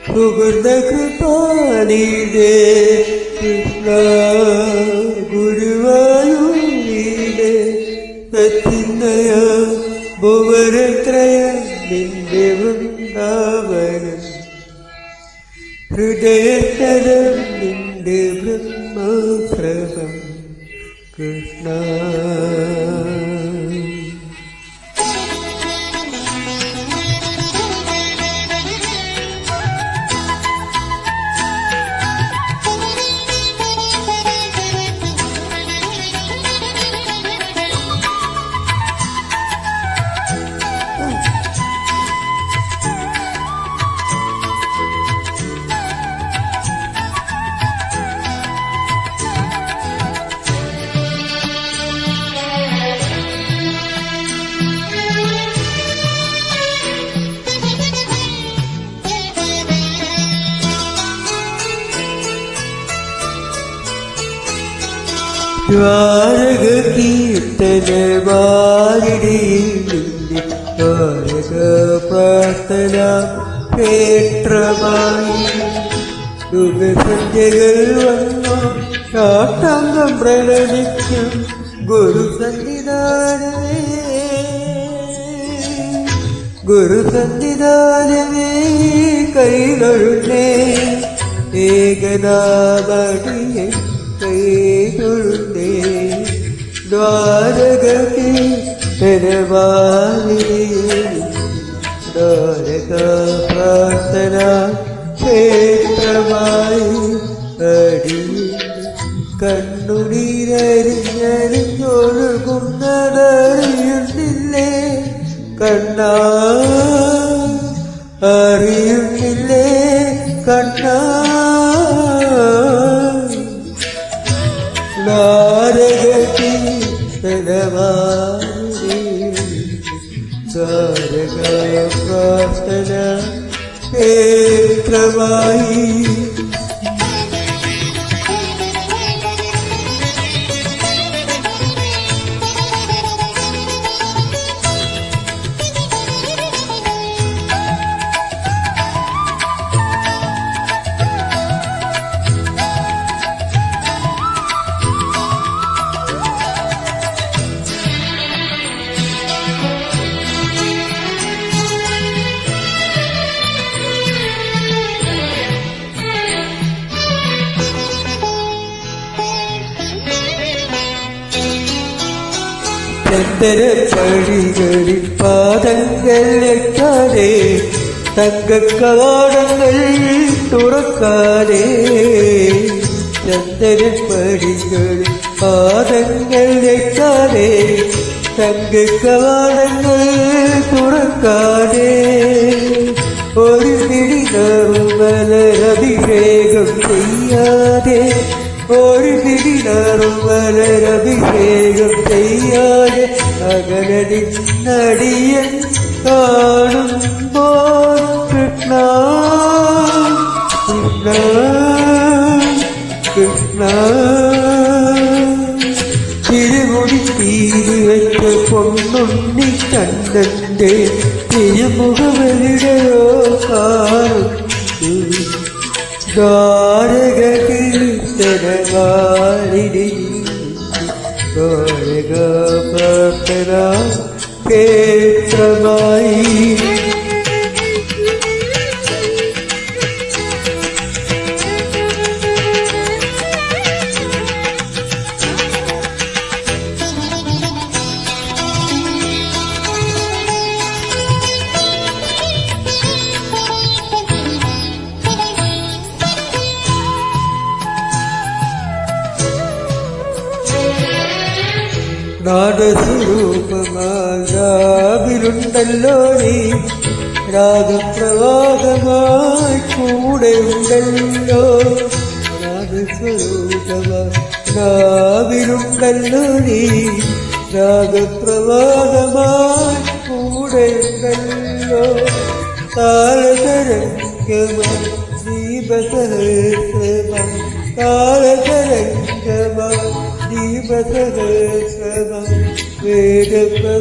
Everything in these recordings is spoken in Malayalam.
സുഹൃത കൃപാനിധേ കൃഷ്ണ ഗുരുവായൂരിലെ സച്ചിന്മയ ഭുവനത്രയ നിന്റെ വൃന്ദാവനം ഹൃദയതലം നിന്റെ ബ്രഹ്മാശ്രമം കൃഷ്ണ. ദ്വാരക കീർത്തന വാരിടിയിൽ ദ്വാരക പ്രാർത്ഥന ക്ഷേത്രമായി യുഗസന്ധ്യകൾ വന്നു സാഷ്ടാംഗം പ്രണമിക്കും ഗുരുസന്നിധാനമേ കൈതൊഴുന്നേ ഏകനാമടിയെ കൈതൊഴുന്നേ ദ്വാരക കീർത്തനവാരിയിൽ ദ്വാരക പ്രാർത്ഥന ക്ഷേത്രമായി അടി കണ്ണുനീരരിഞ്ഞരിഞ്ഞൊഴുകുന്നതറിയുന്നില്ലേ കണ്ണാ അറിയുന്നില്ലേ കണ്ണാ. ദ്വാരക കീർത്തനവാരിയിൽ ദ്വാരക പ്രാർത്ഥന ക്ഷേത്രമായി ചന്ദനപ്പടികളിൽ പാദങ്ങൾ വെക്കാതെ തങ്കക്കവാടങ്ങൾ തുറക്കാതെ ചന്ദനപ്പടികളിൽ പാദങ്ങൾ വെക്കാതെ തങ്കക്കവാടങ്ങൾ തുറക്കാതെ ഒരു പിടി നറുമലരഭിഷേകം ചെയ്യാതെ ഒരു പിടി നറുമലരഭിഷേകം ചെയ്യാതെ അകലടിയൻ കാണുമ്പോൾ കൃഷ്ണ കൃഷ്ണ കൃഷ്ണ. തിരുമുടി തീരി വെച്ച പൊന്നുണ്ണി കണ്ണന്റെ തിരുമുഖമെവിടെയോ കാണുന്നു ദ്വാരക കീർത്തനവാരിയിൽ ദ്വാരക പ്രാർത്ഥന ക്ഷേത്രമായി നാദസ്വരൂപമാകാവിലുണ്ടല്ലോ നീ രാഗപ്രവാഹമായി കൂടെ ഉണ്ടല്ലോ നാദസ്വരൂപമാകാവിലുണ്ടല്ലോ നീ രാഗപ്രവാഹമായി കൂടെ ഉണ്ടല്ലോ താളതരംഗമായി ദീപസഹസ്രമായി താളതരംഗമായി ദീപസഹസ്രമായി വേദപ്രസാദമായി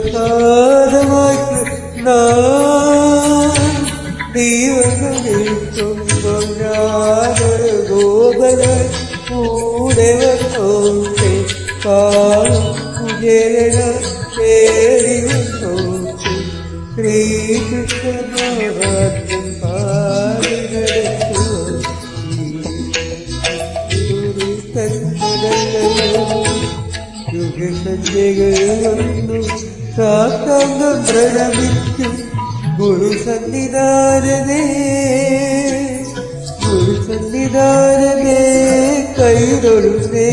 കൃഷ്ണ ദൈവങ്ങളിൽക്കുമ്പോൾ ഞാനൊരു ഗോപന കൂടെ വന്നോട്ടെ പാവം കുചേര തേടി വന്നോട്ടെ ശ്രീകൃഷ്ണമാർഗം പാടി യുഗസന്ധ്യകൾ വന്നു സാഷ്ടാംഗം പ്രണമിച്ചു ഗുരു സന്നിധാനമേ കൈതൊഴുന്നേ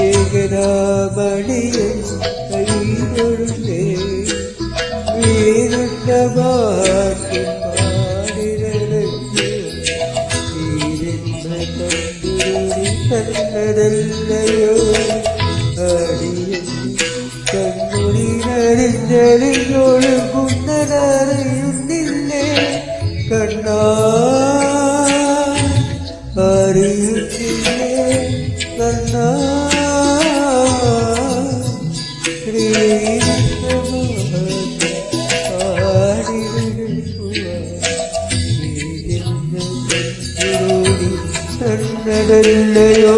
ഏകരാമണിയൻ കൈതൊഴുന്നേ വീരുദ്ധമാർക്കും തന്നതല്ലയോ അടിയൻ കണ്ണുനരിഞ്ഞൊഴുകുന്നതറിയുന്നില്ലേ കണ്ണാ അറിയുന്നില്ലേ കണ്ണാ തന്നതല്ലയോ